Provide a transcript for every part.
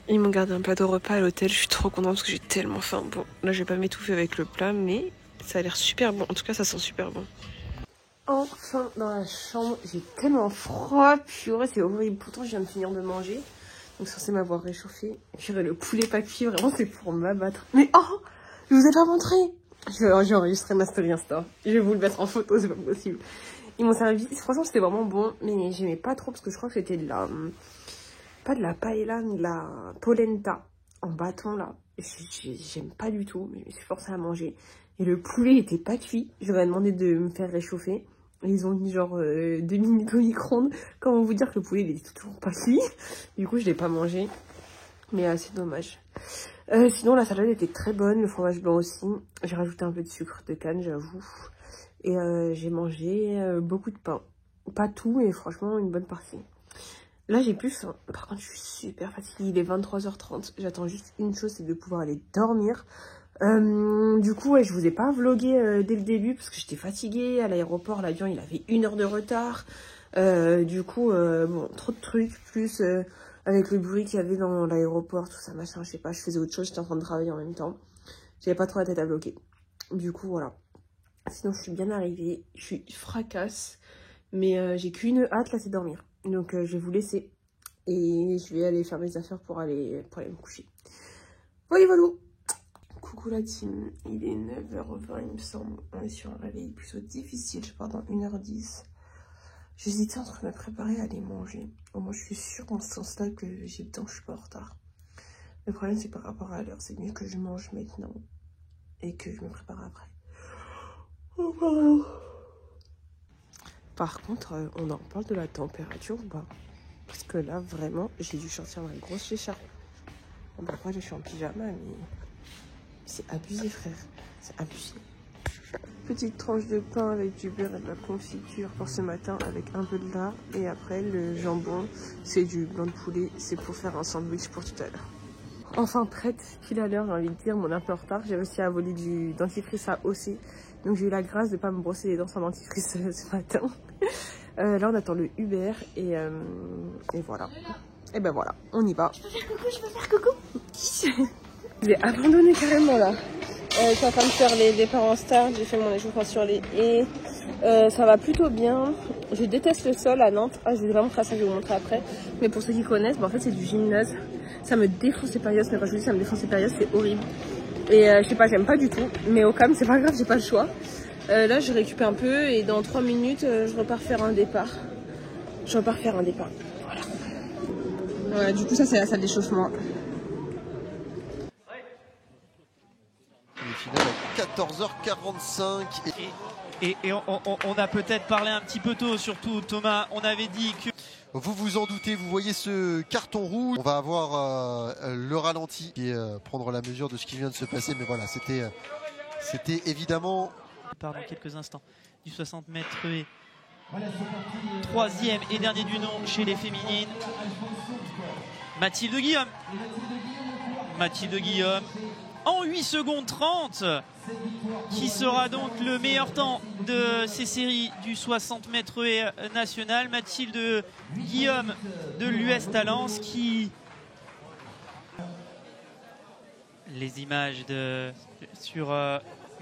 Ils m'ont gardé un plateau repas à l'hôtel, je suis trop contente parce que j'ai tellement faim. Bon, là je vais pas m'étouffer avec le plat, mais ça a l'air super bon. En tout cas, ça sent super bon. Enfin dans la chambre, j'ai tellement froid, purée, c'est horrible. Pourtant, je viens de finir de manger, donc censé m'avoir réchauffé. Purée, le poulet pas cuit, vraiment, c'est pour m'abattre. Mais oh, je vous ai pas montré. J'ai enregistré ma story Insta. Je vais vous le mettre en photo, c'est pas possible. Ils m'ont servi, franchement, c'était vraiment bon, mais j'aimais pas trop parce que je crois que c'était de la... Pas de la paella, de la polenta en bâton là. J'aime pas du tout, mais je me suis forcée à manger. Et le poulet était pas cuit. J'aurais demandé de me faire réchauffer. Ils ont mis genre 2 minutes au micro-ondes. Comment vous dire que le poulet il était toujours pas cuit. Du coup je l'ai pas mangé. Mais c'est dommage. Sinon la salade était très bonne, le fromage blanc aussi. J'ai rajouté un peu de sucre de canne, j'avoue. Et j'ai mangé beaucoup de pain. Pas tout, mais franchement une bonne partie. Là, j'ai plus faim. Par contre, je suis super fatiguée. Il est 23h30. J'attends juste une chose, c'est de pouvoir aller dormir. Du coup, ouais, je vous ai pas vlogué dès le début parce que j'étais fatiguée. À l'aéroport, l'avion, il avait 1 heure de retard. Du coup, bon, trop de trucs. Plus avec le bruit qu'il y avait dans l'aéroport, tout ça, machin, je sais pas. Je faisais autre chose. J'étais en train de travailler en même temps. J'avais pas trop la tête à bloquer. Du coup, voilà. Sinon, je suis bien arrivée. Je suis fracasse. Mais j'ai qu'une hâte, là, c'est dormir. Donc je vais vous laisser et je vais aller faire mes affaires pour aller me coucher. Voilà, voilà. Coucou la team, il est 9h20 il me semble. On est sur un réveil plutôt difficile, je pars dans 1h10. J'hésitais entre me préparer à aller manger. Au moins je suis sûre dans ce sens-là que j'ai le temps, je suis pas en retard. Le problème c'est par rapport à l'heure, c'est mieux que je mange maintenant et que je me prépare après. Oh, pardon. Par contre, on en parle de la température ou pas? Parce que là, vraiment, j'ai dû sortir ma grosse écharpe. Bon, bah, moi, je suis en pyjama, mais c'est abusé, frère. C'est abusé. Petite tranche de pain avec du beurre et de la confiture pour ce matin avec un peu de lard. Et après, le jambon, c'est du blanc de poulet. C'est pour faire un sandwich pour tout à l'heure. Enfin prête, pile à l'heure, j'ai envie de dire, mon un peu en retard. J'ai réussi à voler du dentifrice à OC. Donc j'ai eu la grâce de ne pas me brosser les dents sans dentifrice ce matin. Là on attend le Uber et voilà. Et ben voilà, on y va. Je peux faire coucou, je peux faire coucou. Je l'ai abandonné carrément là. Je suis en train de faire les départs en start, j'ai fait mon échauffement sur les haies. Ça va plutôt bien. Je déteste le sol à Nantes. Ah, je vais vraiment faire ça, je vais vous montrer après. Mais pour ceux qui connaissent, bah, en fait c'est du gymnase. Ça me défonce les périodes, mais quand je vous dis ça me défonce les périodes, c'est horrible. Et je sais pas, j'aime pas du tout. Mais au calme, c'est pas grave, j'ai pas le choix. Là, je récupère un peu et dans 3 minutes, je repars faire un départ. Voilà. Du coup, ça, c'est la salle d'échauffement. Les finales à 14h45. Et on a peut-être parlé un petit peu tôt, surtout Thomas, on avait dit que... Vous vous en doutez, vous voyez ce carton rouge. On va avoir le ralenti et prendre la mesure de ce qui vient de se passer. Mais voilà, c'était évidemment... Dans quelques instants, du 60 mètres et troisième et dernier du nom chez les féminines. Mathilde Guillaume en 8 secondes 30 qui sera donc le meilleur temps de ces séries du 60 mètres et national. Mathilde Guillaume de l'US Talence qui... Les images sur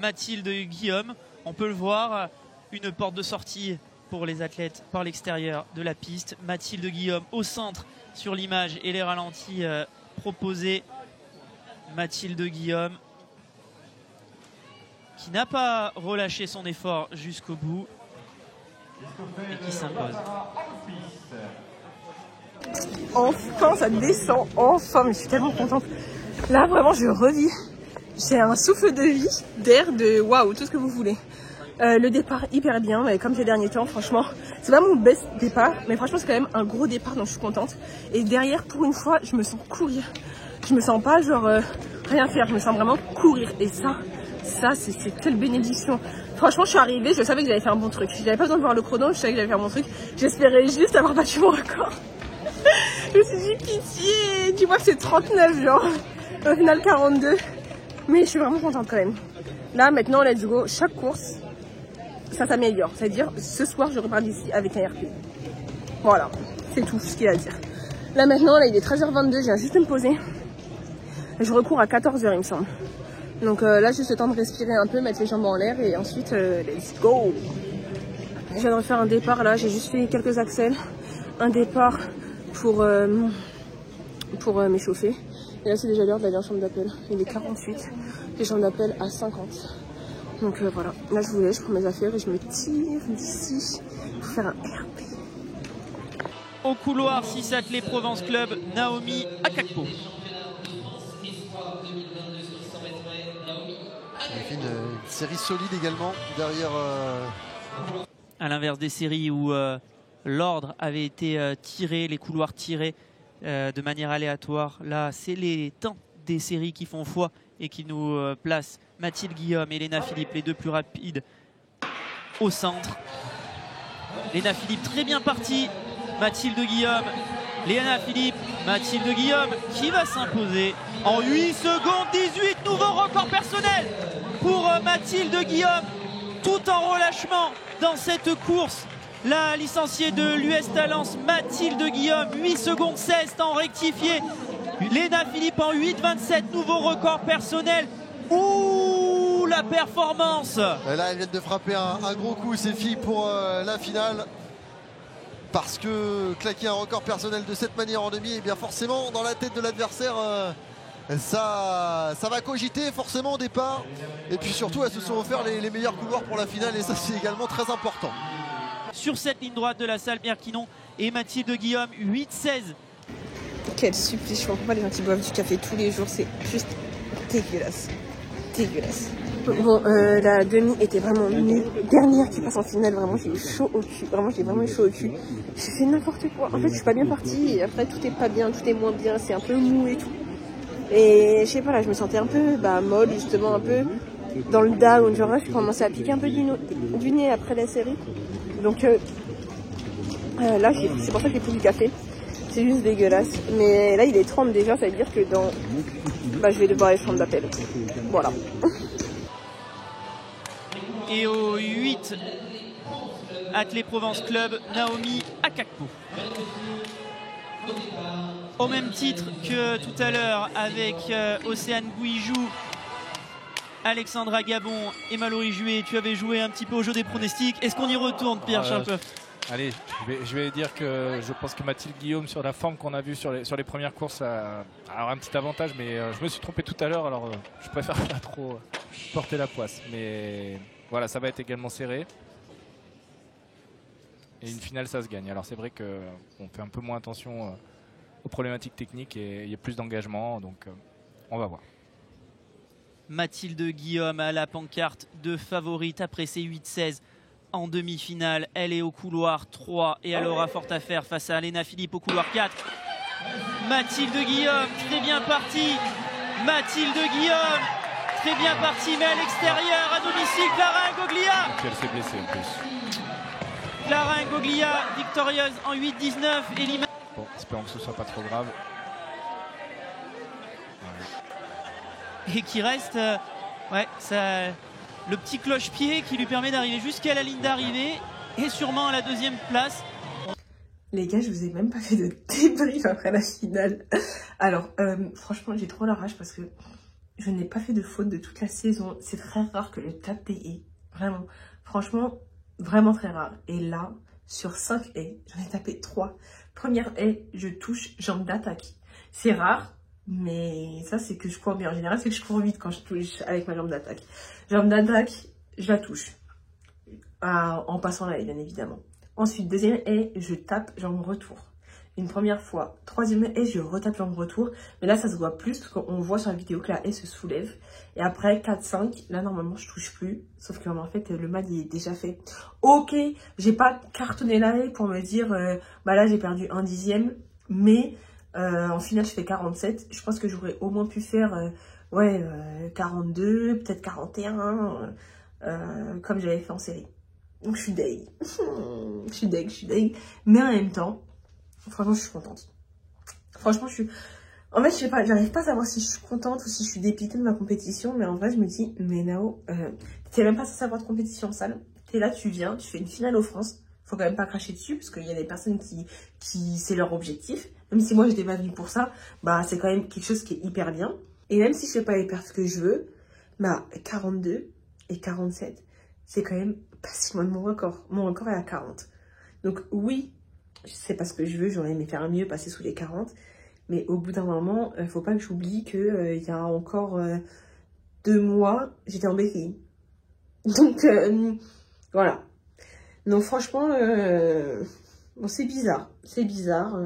Mathilde Guillaume, on peut le voir, une porte de sortie pour les athlètes par l'extérieur de la piste. Mathilde Guillaume au centre sur l'image et les ralentis proposés. Mathilde Guillaume qui n'a pas relâché son effort jusqu'au bout et qui s'impose. Enfin, ça descend, enfin, mais je suis tellement contente. Là, vraiment, je revis. J'ai un souffle de vie, d'air, de waouh, tout ce que vous voulez. Le départ hyper bien, mais comme ces derniers temps, franchement, c'est pas mon best départ, mais franchement c'est quand même un gros départ, donc je suis contente. Et derrière, pour une fois, je me sens courir. Je me sens pas genre rien faire, je me sens vraiment courir. Et ça c'est quelle bénédiction. Franchement, je suis arrivée, je savais que j'allais faire un bon truc. J'avais pas besoin de voir le chrono, je savais que j'allais faire mon truc. J'espérais juste avoir battu mon record. Je me suis dit pitié, tu vois que c'est 39 genre. Au final 42. Mais je suis vraiment contente quand même. Là maintenant, let's go, chaque course. ça s'améliore. C'est-à-dire, ce soir, je repars d'ici avec un RP. Voilà, c'est tout ce qu'il a à dire. Là maintenant, là il est 13h22, je viens juste de me poser. Je recours à 14h il me semble. Donc là juste le temps de respirer un peu, mettre les jambes en l'air et ensuite let's go. Je viens de refaire un départ là, j'ai juste fait quelques accels. Un départ pour m'échauffer. Et là c'est déjà l'heure d'aller en chambre d'appel. Il est 48, les chambres d'appel à 50. Donc voilà, là je vous laisse, je prends mes affaires et je me tire d'ici pour faire un RP. Au couloir, 6 athlées Provence Club, Naomi Akakpo. Elle fait une série solide également derrière. À l'inverse des séries où l'ordre avait été tiré, les couloirs tirés de manière aléatoire. Là, c'est les temps des séries qui font foi et qui nous placent Mathilde Guillaume et Léna Philippe, les deux plus rapides, au centre. Léna Philippe très bien partie. Mathilde Guillaume, Léna Philippe, Mathilde Guillaume qui va s'imposer en 8 secondes 18, nouveau record personnel pour Mathilde Guillaume, tout en relâchement dans cette course. La licenciée de l'US Talence, Mathilde Guillaume, 8 secondes 16, temps rectifié. Léna Philippe en 8,27, nouveau record personnel. Ouh, la performance! Et là, elles viennent de frapper un gros coup, ces filles, pour la finale. Parce que claquer un record personnel de cette manière en demi, et bien forcément dans la tête de l'adversaire, ça va cogiter forcément au départ. Et puis surtout, elles se sont offerts les meilleurs couloirs pour la finale, et ça c'est également très important. Sur cette ligne droite de la salle, Pierre Quinon et Mathilde Guillaume, 8-16. Quel supplice, je comprends pas les gens qui boivent du café tous les jours, c'est juste dégueulasse. Dégueulasse. Bon, la demi était vraiment nulle. Dernière qui passe en finale, vraiment j'ai eu chaud au cul. Vraiment j'ai vraiment eu chaud au cul. J'ai fait n'importe quoi. En fait je suis pas bien partie et après tout est pas bien, tout est moins bien, c'est un peu mou et tout. Et je sais pas là, je me sentais un peu molle justement, un peu dans le down. Genre là je commençais à piquer un peu du nez après la série. Donc là c'est pour ça que j'ai pris du café. C'est juste dégueulasse. Mais là il est 30 déjà, ça veut dire que dans... je vais devoir aller chambre d'appel. Voilà. Et au 8, Athlé Provence Club, Naomi Akakpo. Au même titre que tout à l'heure avec Océane Gouijou, Alexandra Gabon et Mallory Juet, tu avais joué un petit peu au jeu des pronostics. Est-ce qu'on y retourne, Pierre Charles Peuf? Allez, je vais dire que je pense que Mathilde Guillaume, sur la forme qu'on a vue sur les premières courses, a un petit avantage, mais je me suis trompé tout à l'heure, alors je préfère pas trop porter la poisse. Mais voilà, ça va être également serré. Et une finale, ça se gagne. Alors c'est vrai qu'on fait un peu moins attention aux problématiques techniques et il y a plus d'engagement, donc on va voir. Mathilde Guillaume à la pancarte de favorite après ses 8-16 en demi-finale. Elle est au couloir 3 et elle aura fort à faire face à Léna Philippe au couloir 4. Mathilde Guillaume, très bien partie. Mathilde Guillaume, très bien partie, mais à l'extérieur, à domicile, Clara Ngoglia. Et puis elle s'est blessée en plus. Clara Ngoglia, victorieuse en 8-19. Et l'image... Bon, espérons que ce soit pas trop grave. Et qui reste... le petit cloche-pied qui lui permet d'arriver jusqu'à la ligne d'arrivée et sûrement à la deuxième place. Les gars, je vous ai même pas fait de débrief après la finale. Alors, franchement, j'ai trop la rage parce que je n'ai pas fait de faute de toute la saison. C'est très rare que je tape des haies. Vraiment. Franchement, vraiment très rare. Et là, sur 5 haies, j'en ai tapé 3. Première haie, je touche jambe d'attaque. C'est rare. Mais ça, c'est que je cours bien. En général, c'est que je cours vite quand je touche avec ma jambe d'attaque. Jambe d'attaque, je la touche. En passant la haie, bien évidemment. Ensuite, deuxième haie, je tape jambe retour. Une première fois. Troisième haie, je retape jambe retour. Mais là, ça se voit plus parce qu'on voit sur la vidéo que la haie se soulève. Et après, 4-5, là, normalement, je touche plus. Sauf que, en fait, le mal, il est déjà fait. Ok, j'ai pas cartonné la haie pour me dire, là, j'ai perdu 1/10. Mais... en finale, je fais 47. Je pense que j'aurais au moins pu faire 42, peut-être 41, comme j'avais fait en série. Donc je suis deg. je suis deg. Mais en même temps, franchement, je suis contente. Franchement, en fait, je sais pas, j'arrive pas à savoir si je suis contente ou si je suis dépitée de ma compétition. Mais en vrai, je me dis, mais Nao, t'étais même pas censée avoir de compétition en salle. T'es là, tu viens, tu fais une finale aux France. Faut quand même pas cracher dessus parce qu'il y a des personnes qui c'est leur objectif. Même si moi j'étais pas venue pour ça, bah c'est quand même quelque chose qui est hyper bien. Et même si je fais pas les perfs que je veux, bah 42 et 47, c'est quand même pas si loin de mon record. Mon record est à 40. Donc oui, c'est pas ce que je veux, j'aurais aimé faire mieux, passer sous les 40. Mais au bout d'un moment, faut pas que j'oublie que il y a encore 2 mois, j'étais en béquille. Donc voilà. Donc franchement, bon, c'est bizarre. C'est bizarre.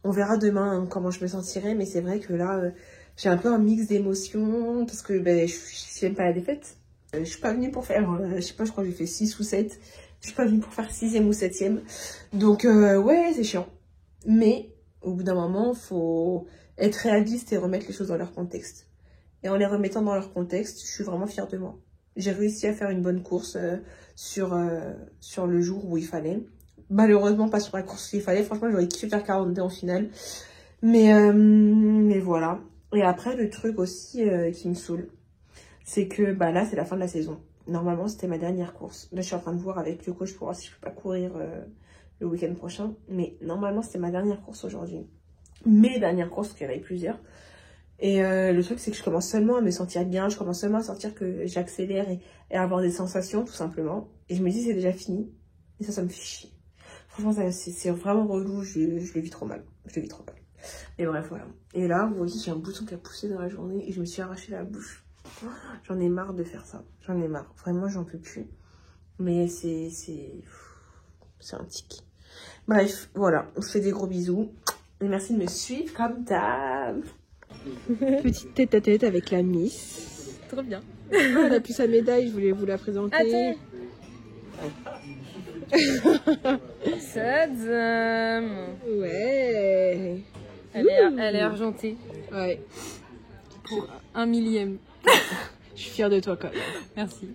On verra demain comment je me sentirai. Mais c'est vrai que là, j'ai un peu un mix d'émotions. Parce que ben, je n'aime pas la défaite. Je suis pas venue pour faire, je sais pas, je crois que j'ai fait 6 ou 7. Je suis pas venue pour faire 6e ou 7e. Donc ouais, c'est chiant. Mais au bout d'un moment, faut être réaliste et remettre les choses dans leur contexte. Et en les remettant dans leur contexte, je suis vraiment fière de moi. J'ai réussi à faire une bonne course sur le jour où il fallait. Malheureusement, pas sur la course où il fallait. Franchement, j'aurais kiffé faire 42 en finale. Mais voilà. Et après, le truc aussi qui me saoule, c'est que bah, là, c'est la fin de la saison. Normalement, c'était ma dernière course. Là, je suis en train de voir avec le coach pour voir si je peux pas courir le week-end prochain. Mais normalement, c'était ma dernière course aujourd'hui. Mes dernières courses, parce qu'il y en avait plusieurs. Et le truc, c'est que je commence seulement à me sentir bien. Je commence seulement à sentir que j'accélère et à avoir des sensations, tout simplement. Et je me dis, c'est déjà fini. Et ça me fait chier. Franchement, c'est vraiment relou. Je le vis trop mal. Je le vis trop mal. Et bref, voilà. Et là, vous voyez, j'ai un bouton qui a poussé dans la journée et je me suis arraché la bouche. J'en ai marre de faire ça. J'en ai marre. Vraiment, j'en peux plus. Mais c'est un tic. Bref, voilà. On se fait des gros bisous. Et merci de me suivre comme d'hab. Petite tête à tête avec la Miss. Trop bien. Elle a pu sa médaille, je voulais vous la présenter. Sadam. Ouais. Elle est argentée. Ouais. Pour 1 millième. Je suis fière de toi quand même. Merci.